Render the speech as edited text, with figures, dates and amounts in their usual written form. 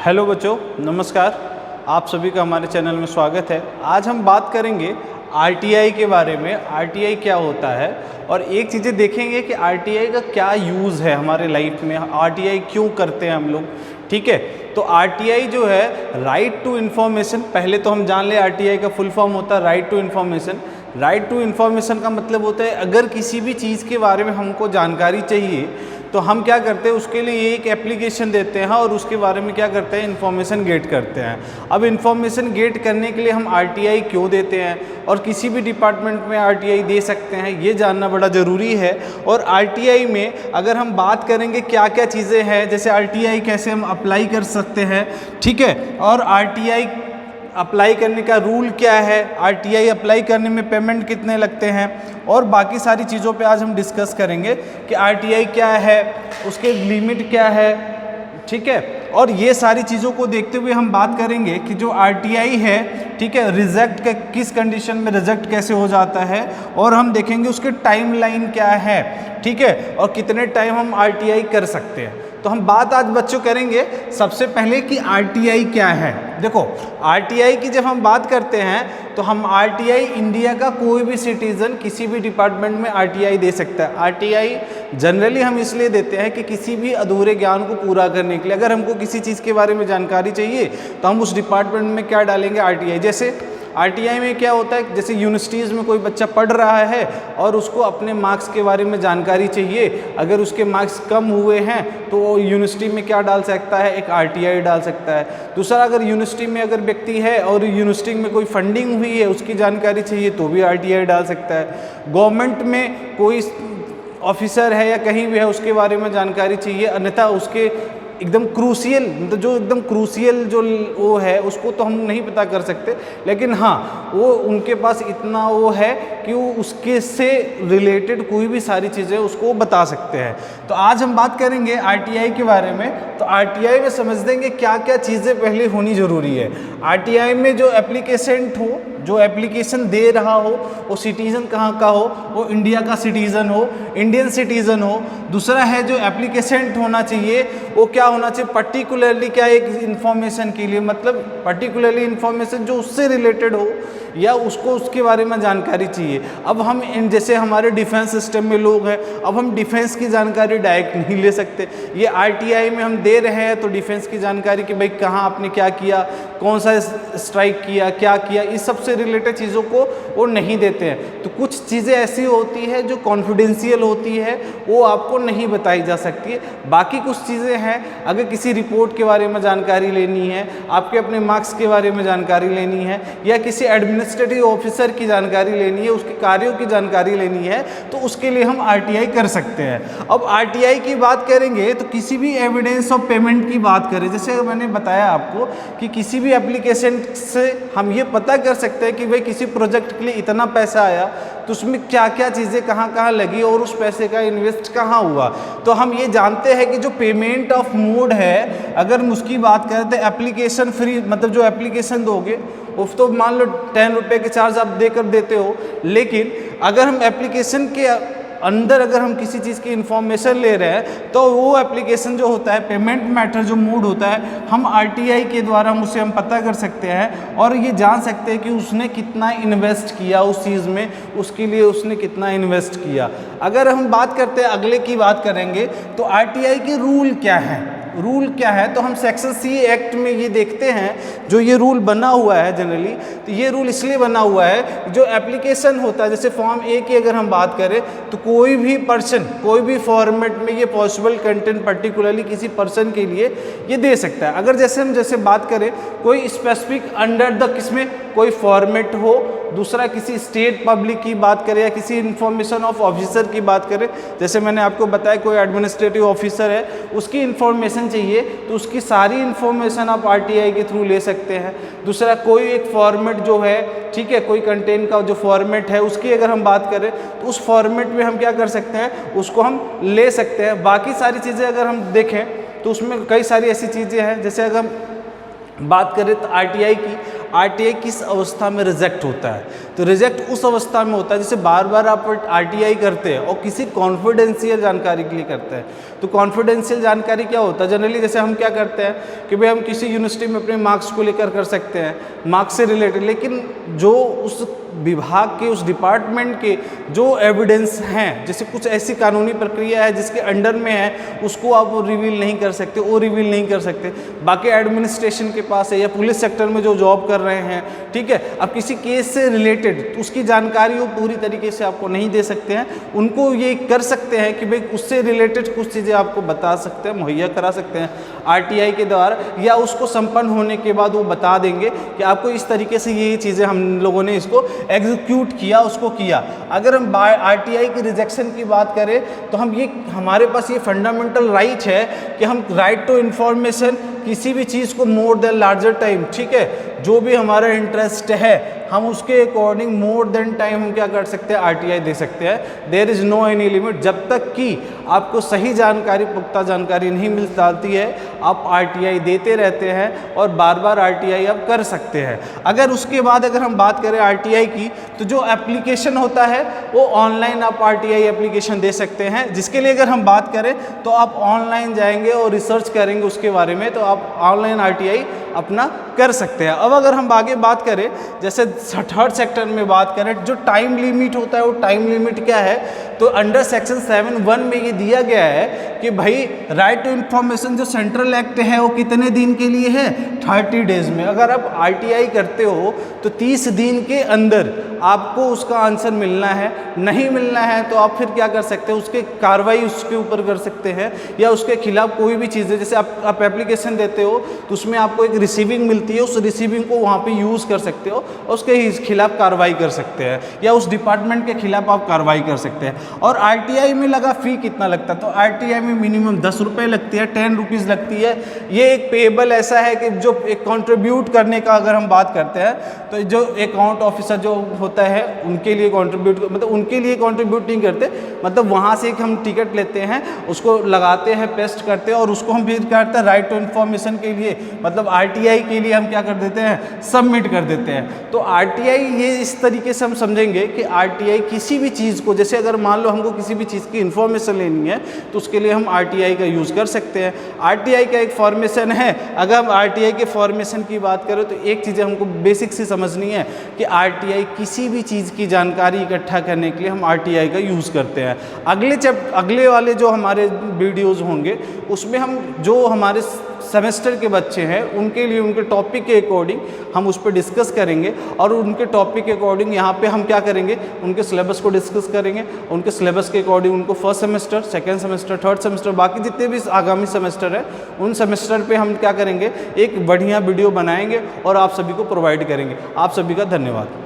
Hello बच्चों, नमस्कार। आप सभी का हमारे चैनल में स्वागत है। आज हम बात करेंगे आरटीआई के बारे में। आरटीआई क्या होता है और एक चीज़ें देखेंगे कि आरटीआई का क्या यूज़ है हमारे लाइफ में, आरटीआई क्यों करते हैं हम लोग। ठीक है, तो आरटीआई जो है राइट टू इन्फॉर्मेशन, पहले तो हम जान ले आरटीआई का फुल फॉर्म होता है right to information. Right to information का मतलब होता है अगर किसी भी चीज़ के बारे में हमको जानकारी चाहिए तो हम क्या करते हैं, उसके लिए एक एप्लीकेशन देते हैं और उसके बारे में क्या करते हैं, इन्फॉर्मेशन गेट करते हैं। अब इन्फॉर्मेशन गेट करने के लिए हम आरटीआई क्यों देते हैं और किसी भी डिपार्टमेंट में आरटीआई दे सकते हैं, ये जानना बड़ा ज़रूरी है। और आरटीआई में अगर हम बात करेंगे क्या क्या चीज़ें हैं, जैसे आरटीआई कैसे हम अप्लाई कर सकते हैं, ठीक है, और आरटीआई अप्लाई करने का रूल क्या है, आरटीआई अप्लाई करने में पेमेंट कितने लगते हैं, और बाकी सारी चीज़ों पे आज हम डिस्कस करेंगे कि आरटीआई क्या है, उसके लिमिट क्या है। ठीक है, और ये सारी चीज़ों को देखते हुए हम बात करेंगे कि जो आरटीआई है, ठीक है, रिजेक्ट किस कंडीशन में रिजेक्ट कैसे हो जाता है, और हम देखेंगे उसके टाइमलाइन क्या है, ठीक है, और कितने टाइम हम आरटीआई कर सकते हैं। तो हम बात आज बच्चों करेंगे सबसे पहले कि आरटीआई क्या है। देखो, आरटीआई की जब हम बात करते हैं तो हम आरटीआई इंडिया का कोई भी सिटीज़न किसी भी डिपार्टमेंट में आरटीआई दे सकता है। आरटीआई जनरली हम इसलिए देते हैं कि किसी भी अधूरे ज्ञान को पूरा करने के लिए, अगर हमको किसी चीज़ के बारे में जानकारी चाहिए तो हम उस डिपार्टमेंट में क्या डालेंगे, आरटीआई। जैसे आरटीआई में क्या होता है, जैसे यूनिवर्सिटीज़ में कोई बच्चा पढ़ रहा है और उसको अपने मार्क्स के बारे में जानकारी चाहिए, अगर उसके मार्क्स कम हुए हैं तो वो यूनिवर्सिटी में क्या डाल सकता है, एक आरटीआई डाल सकता है। दूसरा, अगर यूनिवर्सिटी में अगर व्यक्ति है और यूनिवर्सिटी में कोई फंडिंग हुई है, उसकी जानकारी चाहिए तो भी आरटीआई डाल सकता है। गवर्नमेंट में कोई ऑफिसर है या कहीं भी है, उसके बारे में जानकारी चाहिए, अन्यथा उसके एकदम क्रूशियल, मतलब जो एकदम क्रूशियल जो वो है उसको तो हम नहीं पता कर सकते, लेकिन हाँ वो उनके पास इतना वो है कि वो उसके से रिलेटेड कोई भी सारी चीज़ें उसको बता सकते हैं। तो आज हम बात करेंगे आरटीआई के बारे में। तो आरटीआई में समझ देंगे क्या क्या चीज़ें पहले होनी ज़रूरी है। आरटीआई में जो एप्लीकेशन हो, जो एप्लीकेशन दे रहा हो, वो सिटीज़न कहाँ का हो, वो इंडिया का सिटीज़न हो, इंडियन सिटीज़न हो। दूसरा है जो एप्लीकेशन होना चाहिए वो क्या होना चाहिए, पर्टिकुलरली क्या, एक इन्फॉर्मेशन के लिए, मतलब पर्टिकुलरली इन्फॉर्मेशन जो उससे रिलेटेड हो या उसको उसके बारे में जानकारी चाहिए। अब हम जैसे हमारे डिफेंस सिस्टम में लोग हैं, अब हम डिफेंस की जानकारी डायरेक्ट नहीं ले सकते। ये आरटीआई में हम दे रहे हैं तो डिफेंस की जानकारी कि भाई कहाँ आपने क्या किया, कौन सा स्ट्राइक किया, क्या किया, इस सब से रिलेटेड चीज़ों को वो नहीं देते हैं। तो कुछ चीज़ें ऐसी होती है जो कॉन्फिडेंशियल होती है, वो आपको नहीं बताई जा सकती है। बाकी कुछ चीज़ें हैं, अगर किसी रिपोर्ट के बारे में जानकारी लेनी है, आपके अपने मार्क्स के बारे में जानकारी लेनी है, या किसी एडमिनिस्ट्रेटिव ऑफिसर की जानकारी लेनी है, उसके कार्यों की जानकारी लेनी है, तो उसके लिए हम आरटीआई कर सकते हैं। अब आरटीआई की बात करेंगे तो किसी भी एविडेंस ऑफ पेमेंट की बात करें, जैसे मैंने बताया आपको कि किसी भी एप्लीकेशन से हम ये पता कर सकते हैं कि भाई किसी प्रोजेक्ट के लिए इतना पैसा आया तो उसमें क्या क्या चीज़ें कहाँ कहाँ लगी और उस पैसे का इन्वेस्ट कहाँ हुआ। तो हम ये जानते हैं कि जो पेमेंट ऑफ मोड है, अगर उसकी बात करें तो एप्लीकेशन फ्री, मतलब जो एप्लीकेशन दोगे उस तो मान लो 10 रुपये के चार्ज आप देकर देते हो, लेकिन अगर हम एप्लीकेशन के अंदर अगर हम किसी चीज़ की इन्फॉर्मेशन ले रहे हैं तो वो एप्लीकेशन जो होता है, पेमेंट मैटर जो मोड होता है, हम आरटीआई के द्वारा उसे हम पता कर सकते हैं और ये जान सकते हैं कि उसने कितना इन्वेस्ट किया उस चीज़ में, उसके लिए उसने कितना इन्वेस्ट किया। अगर हम बात करते हैं, अगले की बात करेंगे तो आरटीआई के रूल क्या है। रूल क्या है, तो हम सेक्शन सी एक्ट में ये देखते हैं जो ये रूल बना हुआ है जनरली। तो ये रूल इसलिए बना हुआ है, जो एप्लीकेशन होता है, जैसे फॉर्म ए की अगर हम बात करें तो कोई भी पर्सन कोई भी फॉर्मेट में ये पॉसिबल कंटेंट पर्टिकुलरली किसी पर्सन के लिए ये दे सकता है। अगर जैसे बात करें कोई स्पेसिफिक अंडर द किसमें कोई फॉर्मेट हो, दूसरा किसी स्टेट पब्लिक की बात करें या किसी इन्फॉर्मेशन ऑफ ऑफिसर की बात करें, जैसे मैंने आपको बताया कोई एडमिनिस्ट्रेटिव ऑफिसर है, उसकी इन्फॉर्मेशन चाहिए तो उसकी सारी इन्फॉर्मेशन आप आरटीआई के थ्रू ले सकते हैं। दूसरा, कोई एक फॉर्मेट जो है, ठीक है, कोई कंटेंट का जो फॉर्मेट है उसकी अगर हम बात करें तो उस फॉर्मेट में हम क्या कर सकते हैं, उसको हम ले सकते हैं। बाकी सारी चीज़ें अगर हम देखें तो उसमें कई सारी ऐसी चीज़ें हैं, जैसे अगर हम बात करें तो आरटीआई की, आरटीआई किस अवस्था में रिजेक्ट होता है? तो रिजेक्ट उस अवस्था में होता है जैसे बार बार आप आरटीआई करते हैं और किसी कॉन्फिडेंशियल जानकारी के लिए करते हैं। तो कॉन्फिडेंशियल जानकारी क्या होता है? जनरली जैसे हम क्या करते हैं कि भाई हम किसी यूनिवर्सिटी में अपने मार्क्स को लेकर कर सकते हैं, मार्क्स से रिलेटेड, लेकिन जो उस विभाग के, उस डिपार्टमेंट के जो एविडेंस हैं, जैसे कुछ ऐसी कानूनी प्रक्रिया है जिसके अंडर में है, उसको आप रिवील नहीं कर सकते, वो रिवील नहीं कर सकते। बाकी एडमिनिस्ट्रेशन के पास है या पुलिस सेक्टर में जो जॉब कर रहे हैं, ठीक है, अब किसी केस से रिलेटेड उसकी जानकारी वो पूरी तरीके से आपको नहीं दे सकते हैं। उनको ये कर सकते हैं कि भाई उससे रिलेटेड कुछ चीज़ें आपको बता सकते हैं, मुहैया करा सकते हैं आरटीआई के द्वारा, या उसको संपन्न होने के बाद वो बता देंगे कि आपको इस तरीके से ये चीज़ें हम लोगों ने इसको एग्जीक्यूट किया, उसको किया। अगर हम आरटीआई की रिजेक्शन की बात करें तो हम ये, हमारे पास ये फंडामेंटल राइट है कि हम राइट टू इन्फॉर्मेशन, किसी भी चीज़ को मोर देन लार्जर टाइम, ठीक है, जो भी हमारा इंटरेस्ट है हम उसके अकॉर्डिंग मोर देन टाइम हम क्या कर सकते हैं, आरटीआई दे सकते हैं। There is no any limit. जब तक कि आपको सही जानकारी, पुख्ता जानकारी नहीं मिल जाती है, आप आरटीआई देते रहते हैं और बार बार आरटीआई आप कर सकते हैं। अगर उसके बाद अगर हम बात करें आरटीआई की, तो जो एप्लीकेशन होता है वो ऑनलाइन आप आरटीआई एप्लीकेशन दे सकते हैं, जिसके लिए अगर हम बात करें तो आप ऑनलाइन जाएंगे और रिसर्च करेंगे उसके बारे में, तो आप ऑनलाइन आरटीआई अपना कर सकते हैं। अब अगर हम आगे बात करें, जैसे थर्ड सेक्टर में बात करें, जो टाइम लिमिट होता है वो टाइम लिमिट क्या है, तो अंडर सेक्शन 7(1) में ये दिया गया है कि भाई राइट टू इन्फॉर्मेशन जो सेंट्रल एक्ट है वो कितने दिन के लिए है, 30 डेज में। अगर आप आरटीआई करते हो तो 30 दिन के अंदर आपको उसका आंसर मिलना है, नहीं मिलना है तो आप फिर क्या कर सकते हैं, उसके कार्रवाई उसके ऊपर कर सकते हैं, या उसके खिलाफ कोई भी चीज़ है, जैसे आप एप्लीकेशन देते हो तो उसमें आपको एक रिसीविंग मिलती है, उस रिसीविंग को वहाँ पे यूज़ कर सकते हो और उसके खिलाफ कार्रवाई कर सकते हैं, या उस डिपार्टमेंट के खिलाफ आप कार्रवाई कर सकते हैं। और आरटीआई में लगा फ़ी कितना लगता है, तो आरटीआई में मिनिमम 10 रुपये लगती है, 10 रुपीज़ लगती है। ये एक पेएबल ऐसा है कि जो एक कॉन्ट्रीब्यूट करने का अगर हम बात करते हैं तो जो अकाउंट ऑफिसर जो होता है उनके लिए कॉन्ट्रीब्यूट, मतलब उनके लिए कॉन्ट्रीब्यूट नहीं करते, मतलब वहाँ से एक हम टिकट लेते हैं, उसको लगाते हैं, पेस्ट करते हैं और उसको हम फिर करते हैं राइट टू इन्फॉर्मेशन के लिए, मतलब आरटीआई के लिए हम क्या कर देते हैं, सबमिट कर देते हैं। तो आरटीआई ये इस तरीके से हम समझेंगे कि आरटीआई किसी भी चीज़ को, जैसे अगर मान लो हमको किसी भी चीज़ की इन्फॉर्मेशन लेनी है तो उसके लिए हम आरटीआई का यूज़ कर सकते हैं। आरटीआई का एक फॉर्मेशन है। अगर हम आरटीआई के फॉर्मेशन की बात करें तो एक चीज़ हमको बेसिक से समझनी है कि आरटीआई किसी भी चीज़ की जानकारी इकट्ठा करने के लिए हम आरटीआई का यूज़ करते हैं। अगले वाले जो हमारे वीडियोज़ होंगे उसमें हम जो हमारे सेमेस्टर के बच्चे हैं उनके लिए उनके टॉपिक के अकॉर्डिंग हम उस पर डिस्कस करेंगे, और उनके टॉपिक के अकॉर्डिंग यहाँ पे हम क्या करेंगे, उनके सिलेबस को डिस्कस करेंगे, उनके सिलेबस के अकॉर्डिंग उनको first semester, second semester, third semester, बाकी जितने भी आगामी सेमेस्टर है उन सेमेस्टर पे हम क्या करेंगे, एक बढ़िया वीडियो बनाएंगे और आप सभी को प्रोवाइड करेंगे। आप सभी का धन्यवाद।